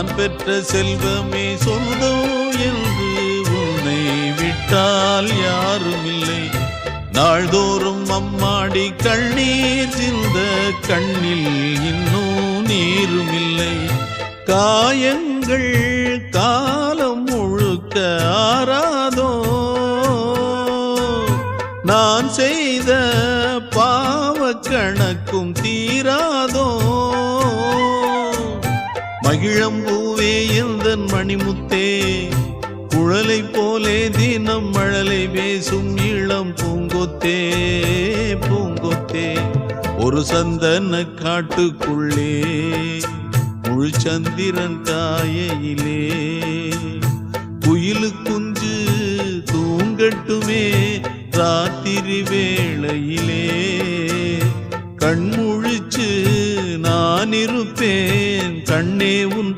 நான் பெற்ற செல்வமே சொந்தம் என்று உன்னை விட்டால் யாரும் இல்லை. நாள்தோறும் அம்மாடி கண்ணீர் சிந்த கண்ணில் இன்னும் நீரும் இல்லை. காயங்கள் காலம் முழுக்க ஆறாதோ, நான் செய்த பாவ கணக்கும் தீராதோ. மகிழம்பூவே எந்தன் மணிமுத்தே, குழலை போலே தினம் மழலை பேசும் இளம் பூங்கொத்தே பூங்கொத்தே. ஒரு சந்தன காட்டுக்குள்ளே முழு சந்திரன் காயையிலே குயிலு குஞ்சு தூங்கட்டுமே ராத்திரி வேளையிலே. கண்முழிச்சு நான் இருப்பேன் கண்ணே உன்